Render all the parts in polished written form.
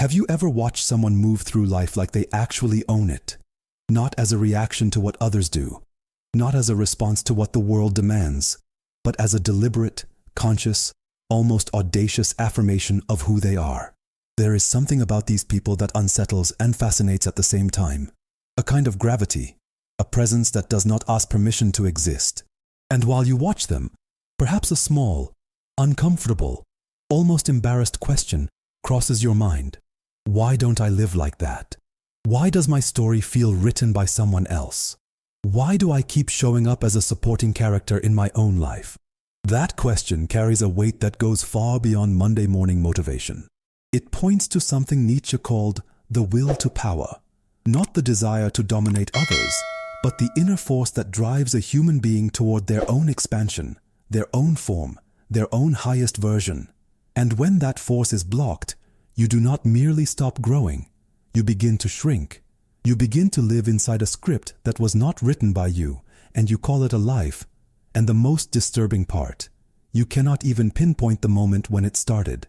Have you ever watched someone move through life like they actually own it? Not as a reaction to what others do, not as a response to what the world demands, but as a deliberate, conscious, almost audacious affirmation of who they are. There is something about these people that unsettles and fascinates at the same time. A kind of gravity, a presence that does not ask permission to exist. And while you watch them, perhaps a small, uncomfortable, almost embarrassed question crosses your mind. Why don't I live like that? Why does my story feel written by someone else? Why do I keep showing up as a supporting character in my own life? That question carries a weight that goes far beyond Monday morning motivation. It points to something Nietzsche called the will to power, not the desire to dominate others, but the inner force that drives a human being toward their own expansion, their own form, their own highest version. And when that force is blocked, you do not merely stop growing, you begin to shrink. You begin to live inside a script that was not written by you, and you call it a life. And the most disturbing part, you cannot even pinpoint the moment when it started.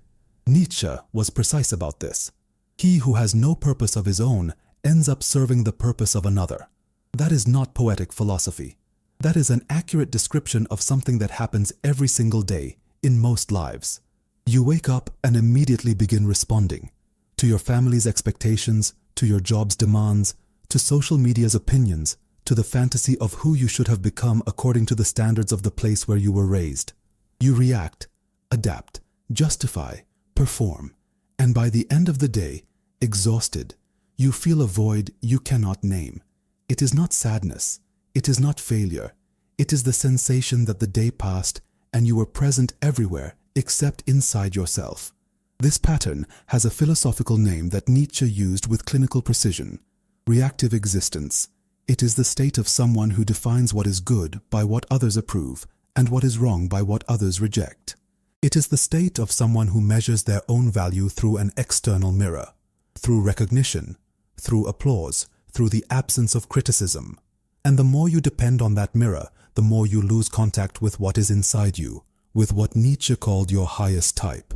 Nietzsche was precise about this. He who has no purpose of his own ends up serving the purpose of another. That is not poetic philosophy. That is an accurate description of something that happens every single day in most lives. You wake up and immediately begin responding to your family's expectations, to your job's demands, to social media's opinions, to the fantasy of who you should have become according to the standards of the place where you were raised. You react, adapt, justify, perform, and by the end of the day, exhausted, you feel a void you cannot name. It is not sadness, it is not failure, it is the sensation that the day passed and you were present everywhere except inside yourself. This pattern has a philosophical name that Nietzsche used with clinical precision: reactive existence. It is the state of someone who defines what is good by what others approve and what is wrong by what others reject. It is the state of someone who measures their own value through an external mirror, through recognition, through applause, through the absence of criticism. And the more you depend on that mirror, the more you lose contact with what is inside you, with what Nietzsche called your highest type.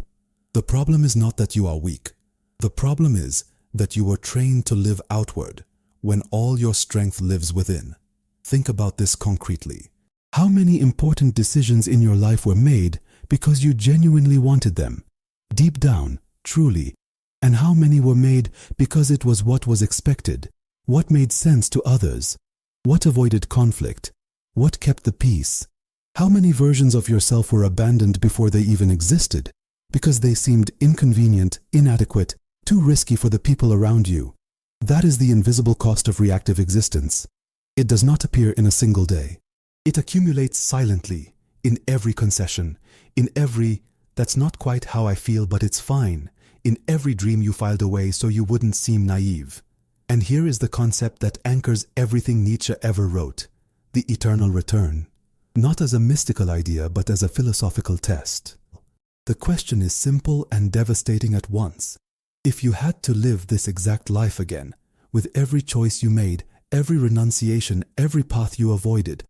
The problem is not that you are weak. The problem is that you were trained to live outward when all your strength lives within. Think about this concretely. How many important decisions in your life were made because you genuinely wanted them, deep down, truly, and how many were made because it was what was expected, what made sense to others, what avoided conflict, what kept the peace? How many versions of yourself were abandoned before they even existed, because they seemed inconvenient, inadequate, too risky for the people around you? That is the invisible cost of reactive existence. It does not appear in a single day. It accumulates silently, in every concession, in every, "that's not quite how I feel, but it's fine," in every dream you filed away so you wouldn't seem naive. And here is the concept that anchors everything Nietzsche ever wrote: the eternal return. Not as a mystical idea, but as a philosophical test. The question is simple and devastating at once. If you had to live this exact life again, with every choice you made, every renunciation, every path you avoided,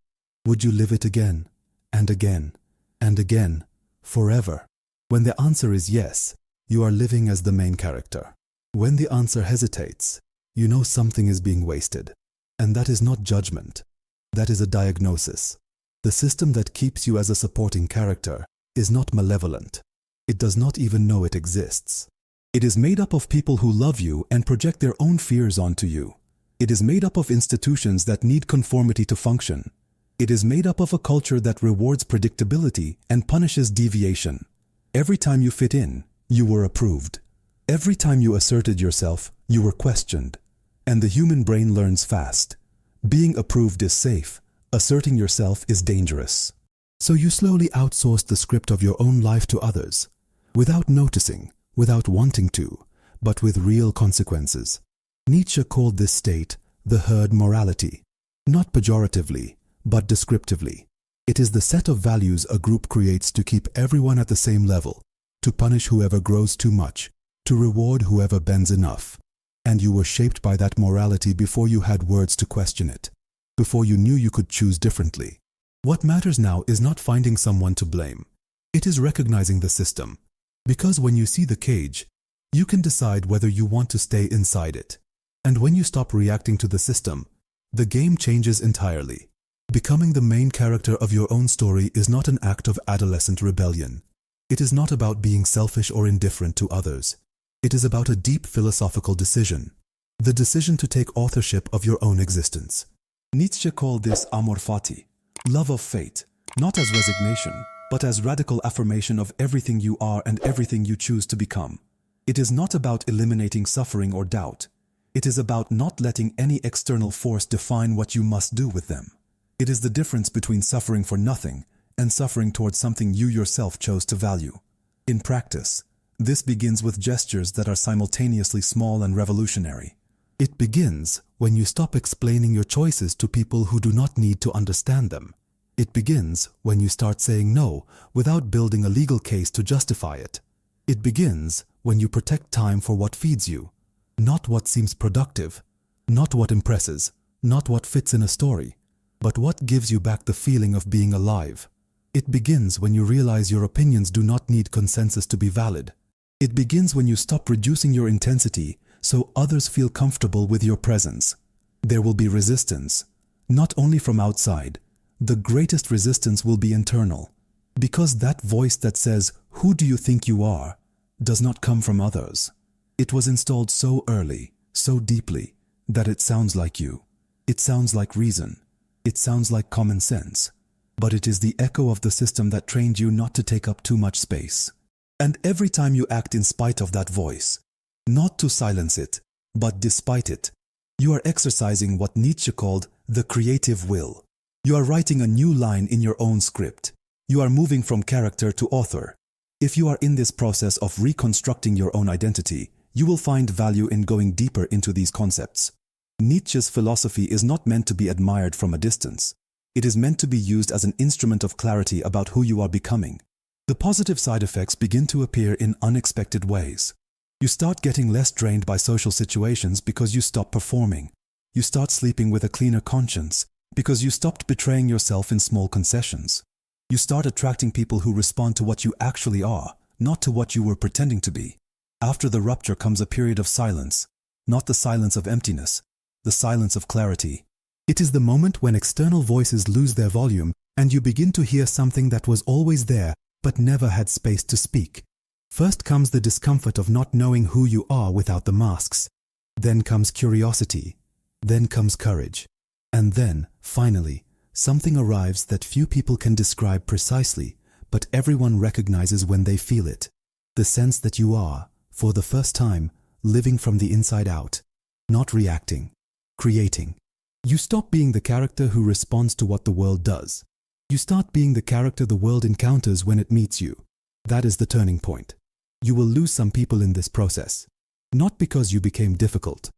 would you live it again, and again, and again, forever? When the answer is yes, you are living as the main character. When the answer hesitates, you know something is being wasted. And that is not judgment. That is a diagnosis. The system that keeps you as a supporting character is not malevolent. It does not even know it exists. It is made up of people who love you and project their own fears onto you. It is made up of institutions that need conformity to function. It is made up of a culture that rewards predictability and punishes deviation. Every time you fit in, you were approved. Every time you asserted yourself, you were questioned. And the human brain learns fast. Being approved is safe. Asserting yourself is dangerous. So you slowly outsourced the script of your own life to others, without noticing, without wanting to, but with real consequences. Nietzsche called this state the herd morality, not pejoratively, but descriptively. It is the set of values a group creates to keep everyone at the same level, to punish whoever grows too much, to reward whoever bends enough. And you were shaped by that morality before you had words to question it, before you knew you could choose differently. What matters now is not finding someone to blame. It is recognizing the system. Because when you see the cage, You can decide whether you want to stay inside it. And when you stop reacting to the system, the game changes entirely. Becoming the main character of your own story is not an act of adolescent rebellion. It is not about being selfish or indifferent to others. It is about a deep philosophical decision. The decision to take authorship of your own existence. Nietzsche called this amor fati, love of fate, not as resignation, but as radical affirmation of everything you are and everything you choose to become. It is not about eliminating suffering or doubt. It is about not letting any external force define what you must do with them. It is the difference between suffering for nothing and suffering towards something you yourself chose to value. In practice, this begins with gestures that are simultaneously small and revolutionary. It begins when you stop explaining your choices to people who do not need to understand them. It begins when you start saying no without building a legal case to justify it. It begins when you protect time for what feeds you, not what seems productive, not what impresses, not what fits in a story, but what gives you back the feeling of being alive. It begins when you realize your opinions do not need consensus to be valid. It begins when you stop reducing your intensity so others feel comfortable with your presence. There will be resistance, not only from outside. The greatest resistance will be internal, because that voice that says, "Who do you think you are?" does not come from others. It was installed so early, so deeply, that it sounds like you. It sounds like reason. It sounds like common sense. But it is the echo of the system that trained you not to take up too much space. And every time you act in spite of that voice, not to silence it, but despite it, you are exercising what Nietzsche called the creative will. You are writing a new line in your own script. You are moving from character to author. If you are in this process of reconstructing your own identity, you will find value in going deeper into these concepts. Nietzsche's philosophy is not meant to be admired from a distance. It is meant to be used as an instrument of clarity about who you are becoming. The positive side effects begin to appear in unexpected ways. You start getting less drained by social situations because you stop performing. You start sleeping with a cleaner conscience because you stopped betraying yourself in small concessions. You start attracting people who respond to what you actually are, not to what you were pretending to be. After the rupture comes a period of silence, not the silence of emptiness, the silence of clarity. It is the moment when external voices lose their volume and you begin to hear something that was always there but never had space to speak. First comes the discomfort of not knowing who you are without the masks. Then comes curiosity. Then comes courage. And then, finally, something arrives that few people can describe precisely, but everyone recognizes when they feel it. The sense that you are, for the first time, living from the inside out, not reacting, creating. You stop being the character who responds to what the world does. You start being the character the world encounters when it meets you. That is the turning point. You will lose some people in this process, not because you became difficult,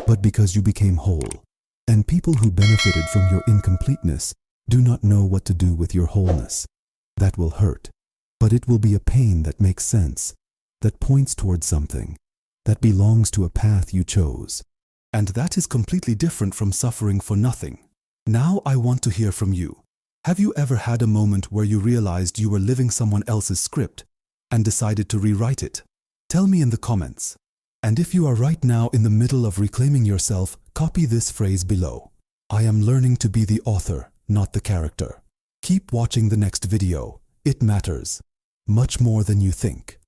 but because you became whole. And people who benefited from your incompleteness do not know what to do with your wholeness. That will hurt, but it will be a pain that makes sense, that points towards something, that belongs to a path you chose. And that is completely different from suffering for nothing. Now I want to hear from you. Have you ever had a moment where you realized you were living someone else's script and decided to rewrite it? Tell me in the comments. And if you are right now in the middle of reclaiming yourself, copy this phrase below. I am learning to be the author, not the character. Keep watching the next video. It matters. Much more than you think.